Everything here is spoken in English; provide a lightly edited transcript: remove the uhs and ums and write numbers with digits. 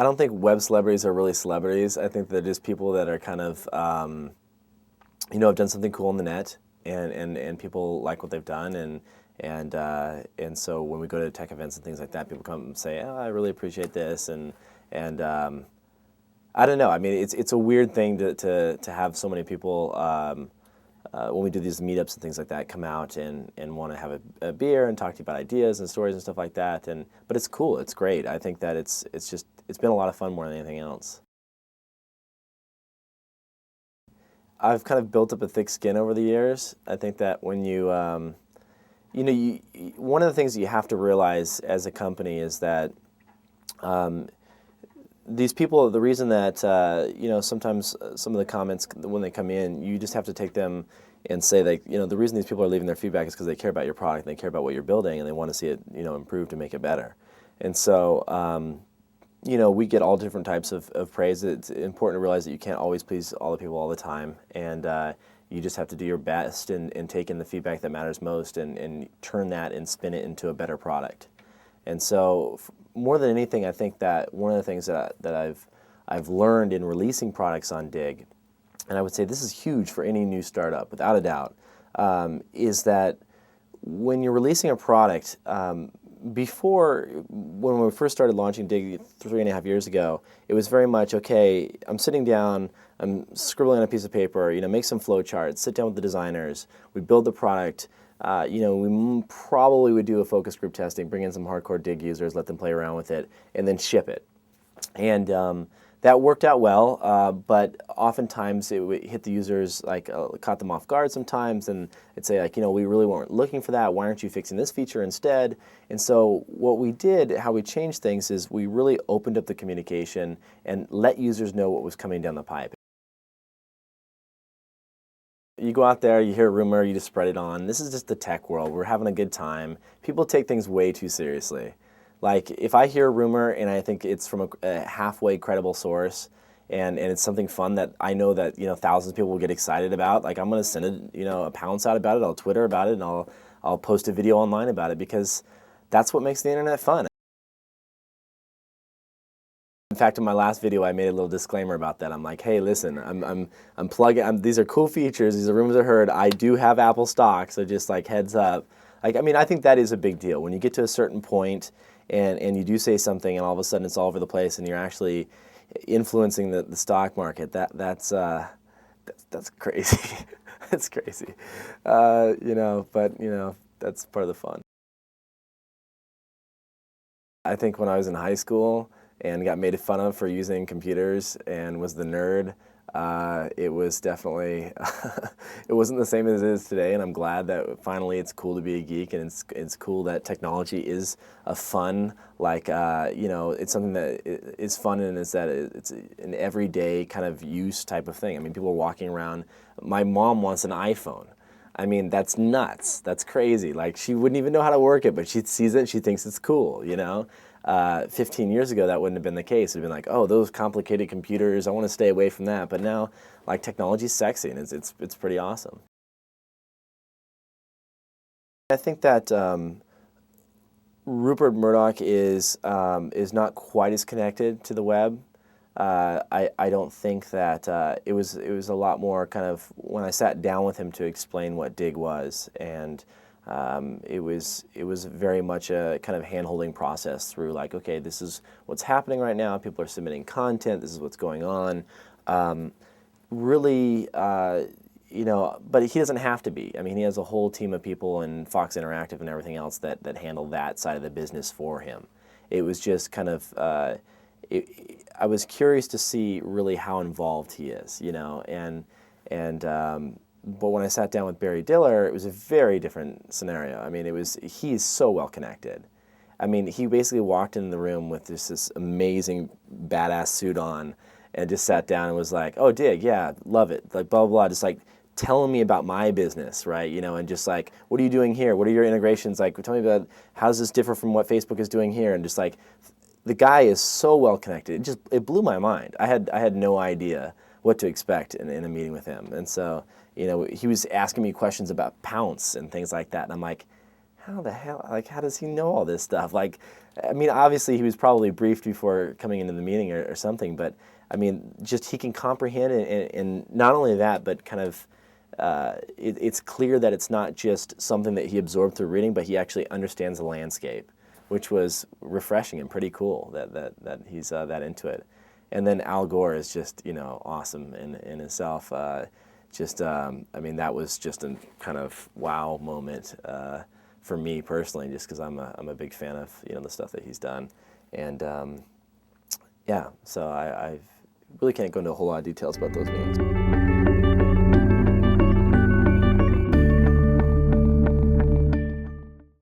I don't think web celebrities are really celebrities. I think they're just people that are kind of, have done something cool on the net, and people like what they've done, and so when we go to tech events and things like that, people come and say, "Oh, I really appreciate this," and I don't know. I mean, it's a weird thing to have so many people when we do these meetups and things like that come out and want to have a beer and talk to you about ideas and stories and stuff like that. But it's cool. It's great. I think that it's been a lot of fun more than anything else. I've kind of built up a thick skin over the years. I think that when one of the things that you have to realize as a company is that these people, the reason that, sometimes some of the comments when they come in, you just have to take them and say that, the reason these people are leaving their feedback is because they care about your product, and they care about what you're building, and they want to see it, improved to make it better. And so, we get all different types of praise. It's important to realize that you can't always please all the people all the time, and you just have to do your best and take in the feedback that matters most and turn that and spin it into a better product. And so, more than anything, I think that one of the things that I've learned in releasing products on Dig, and I would say this is huge for any new startup, without a doubt, is that when you're releasing a product, before, when we first started launching Dig 3.5 years ago, it was very much, okay, I'm sitting down, I'm scribbling on a piece of paper, make some flow charts, sit down with the designers, we build the product. We probably would do a focus group testing, bring in some hardcore Dig users, let them play around with it, and then ship it. And that worked out well, but oftentimes it would hit the users, caught them off guard sometimes, and it'd say, we really weren't looking for that, why aren't you fixing this feature instead? And so what we did, how we changed things, is we really opened up the communication and let users know what was coming down the pipe. You go out there, you hear a rumor, you just spread it on. This is just the tech world. We're having a good time. People take things way too seriously. Like, if I hear a rumor and I think it's from a halfway credible source, and it's something fun that I know that thousands of people will get excited about, like, I'm going to send a pounce out about it. I'll Twitter about it, and I'll post a video online about it, because that's what makes the internet fun. In fact, in my last video, I made a little disclaimer about that. I'm like, hey, listen, I'm plugging. These are cool features. These are rumors I heard. I do have Apple stock, so just heads up. I think that is a big deal when you get to a certain point, and you do say something, and all of a sudden it's all over the place, and you're actually influencing the stock market. That's crazy. That's crazy. But that's part of the fun. I think when I was in high school and got made fun of for using computers and was the nerd, it was definitely, it wasn't the same as it is today, and I'm glad that finally it's cool to be a geek, and it's cool that technology is a fun, it's something that is fun, and is that it's an everyday kind of use type of thing. I mean, people are walking around. My mom wants an iPhone. I mean, that's nuts. That's crazy. Like, she wouldn't even know how to work it, but she sees it and she thinks it's cool, 15 years ago, that wouldn't have been the case. It'd been like, oh, those complicated computers, I want to stay away from that. But now, technology's sexy, and it's pretty awesome. I think that Rupert Murdoch is not quite as connected to the web. I don't think that it was a lot more kind of when I sat down with him to explain what Dig was, and it was very much a kind of hand-holding process through, okay, this is what's happening right now. People are submitting content. This is what's going on. Really, but he doesn't have to be. I mean, he has a whole team of people in Fox Interactive and everything else that handle that side of the business for him. It was just kind of, I was curious to see really how involved he is, but when I sat down with Barry Diller, it was a very different scenario. I mean, he's so well connected. I mean, he basically walked in the room with this amazing badass suit on, and just sat down and was like, oh, Dig, yeah, love it, blah, blah, blah, just telling me about my business, right? And just what are you doing here? What are your integrations? Tell me about, how does this differ from what Facebook is doing here? And just the guy is so well connected. It blew my mind. I had no idea what to expect in a meeting with him. And so, he was asking me questions about Pounce and things like that. And I'm like, how the hell, like, how does he know all this stuff? Like, I mean, obviously he was probably briefed before coming into the meeting or something, but I mean, just he can comprehend, and not only that, but kind of, it's clear that it's not just something that he absorbed through reading, but he actually understands the landscape, which was refreshing and pretty cool that he's that into it. And then Al Gore is just, you know, awesome in himself. I mean, that was just a kind of wow moment for me personally, just because I'm a big fan of, you know, the stuff that he's done. And yeah, so I really can't go into a whole lot of details about those meetings.